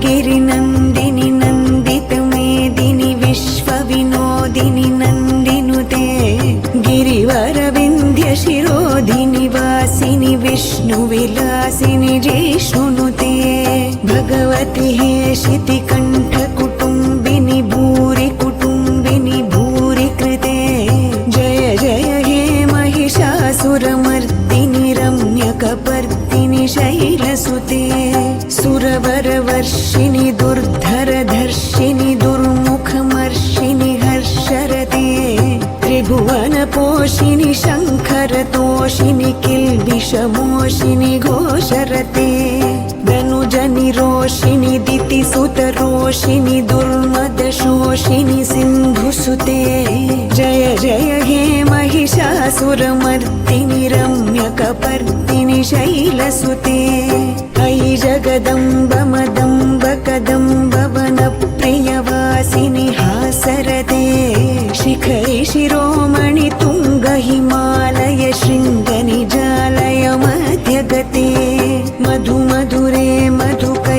गिरिनन्दिनि नन्दितमेदिनि विश्वविनोदिनि नन्दिनुते गिरिवरविन्ध्यशिरोधिनि वासिनि विष्णुविलासिनि जिष्णुनुते भगवति हेशितिकण्ठकुटुम्बिनि भूरि कुटुम्बिनि भूरि कृते जय जय हे महिषासुरमर्दिनि रम्यकपर्दिनि शैलसुते सुरवरवर्षिणि दुर्धरधर्षिणि दुर्मुखमर्षिणि हर्षरते त्रिभुवनपोषिणि शङ्खरतोषिणि किल्बिषमोषिणि घोषरते धनुजनिरोषिणि दितिसुतरोषिणि दुर्मदशोषिणि सिन्धुसुते जय जय हे महिषासुरमर्दिनि रम्यकपर्दिनि शैलसुते अयि जगदम्ब मदम्ब कदम्ब वनप्रियवासिनि हासरते शिखरि शिरोमणि तुङ्ग हिमालय शृङ्गनिजालय मध्यगते मधु मधुरे मधुकैटभगञ्जिनि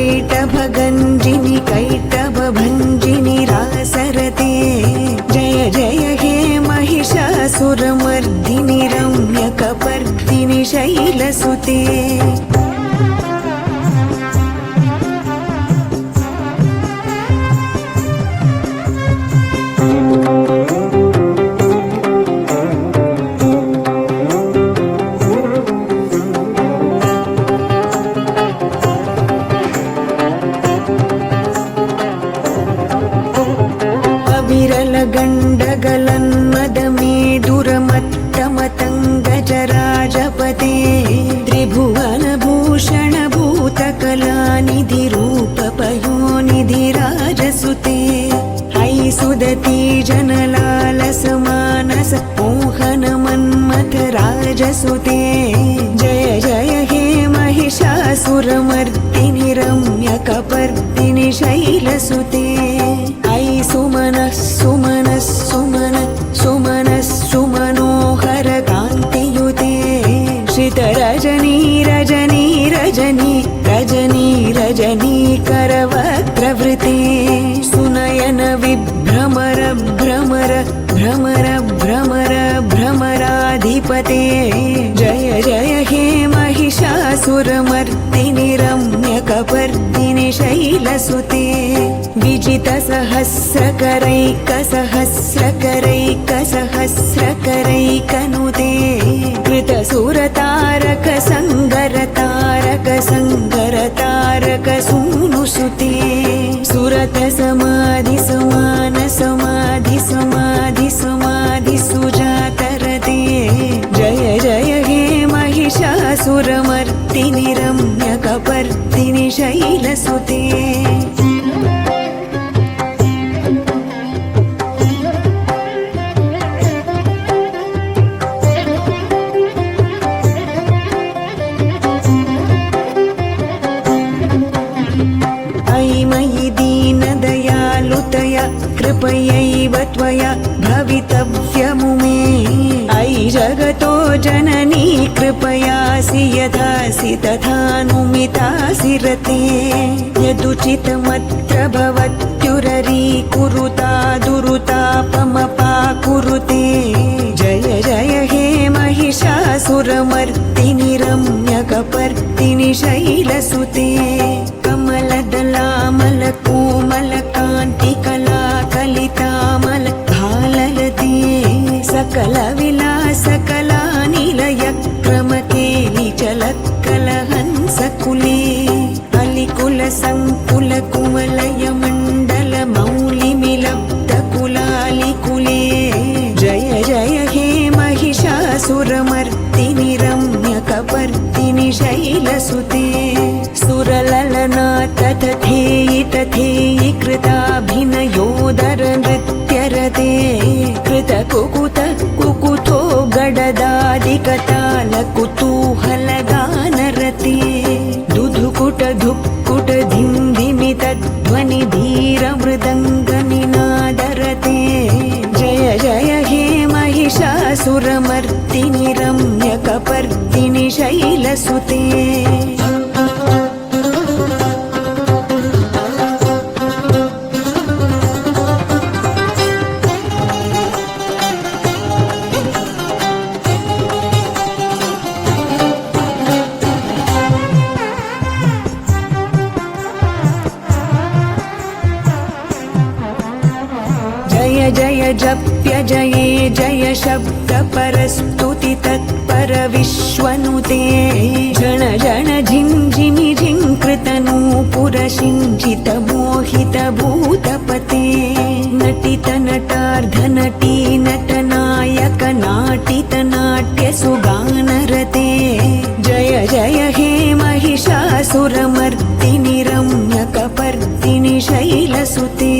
कैटभभञ्जिनि रासरते जय जय हे महिषासुरमर्दिनि रम्यकपर्दिनि शैलसुते गण्डगलन्मदमेदुरमत्तमतङ्गजराजपते त्रिभुवनभूषणभूतकलानिधिरूपपयोनिधिराजसुते अयि सुदती जनलालसमानस मोहनमन्मथराजसुते जय जय हे महिषासुरमर्दिनि रम्यकपर्दिनि शैलसुते अयि सुमनः सुमनः सुमनः सुमनः सुमनोहर कान्तियुते श्रितरजनी रजनी रजनी रजनी रजनी करवक्त्रवृते सुनयन विभ्रमर भ्रमर भ्रमर भ्रमर भ्रमराधिपते जय जय हे महिषासुरमर्दिनि रम्यकपर्दिनि शैलसुते विजितसहस्रकरैकसहस्रकरैकसहस्रकरैकनुते कृतसुरतारक संगरतारक संगरतारक सूनुसुते सुरत समाधि समान समाधि समाधि समाधि सुजातरते जय जय हे महिषासुरमर्दिनि रम्यकपर्दिनि शैलसुते कृपयैव त्वया भवितव्यमुमे अयि जगतो जननी कृपयासि यथासि तथानुमितासि रते यदुचितमत्र भवत्युररीकुरुता दुरुतापमपाकुरुते जय जय हे महिषासुरमर्दिनि रम्यकपर्दिनि शैलसुते कमलदलामलकोमलकान्तिकला कलितामल भाललते सकलविलासकलानिलयक्रमकेलिचलत्कलहंसकुले अलिकुलसङ्कुलकुवलयमण्डल मौलिमिलब्धकुलालिकुले जय जय हे महिषासुरमर्दिनि रम्यकपर्दिनि शैलसुते सुरललना तथेयि तथेयि कृताभिनयोदर नृत्यरते कृतकुकुत कुकुतो गडदादिकताल कुतूहलगानरते दुधुकुट धुक्कुट धिंधिमितध्वनि धीरमृदङ्गनिनादरते जय जय हे महिषासुरमर्दिनि रम्यकपर्दिनि शैलसुते जय जप्य जये जय शब्द परस्तुति तत्पर विश्वनुते जन जन झिञ्झिमि झिङ्कृतनूपुर सिञ्चित मोहित भूतपते नटित नटार्धनटी नटनायक नाटित नाट्य सुगानरते जय जय हे महिषासुरमर्दिनि रम्यकपर्दिनि शैलसुते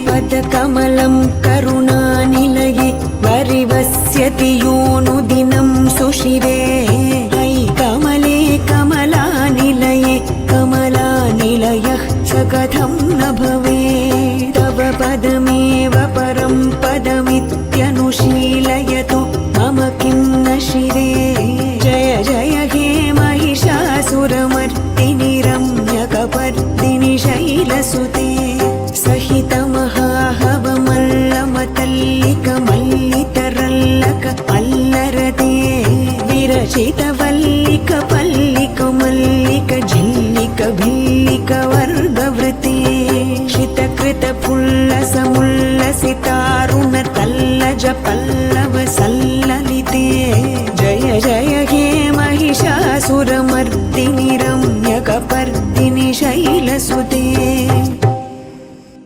पदकमलं करुणानिलये वरिवस्यति योऽनुदिनं सुशिवे अयि कमले कमलानिलये कमलानिलयः स कथं न भवेत् तव पदमेव परं पदमित्यनुशीलयतु मम किं न शिरे जय जय हे महिषासुरमर्दिनि रम्यकपर्दिनि शैलसुते सहितम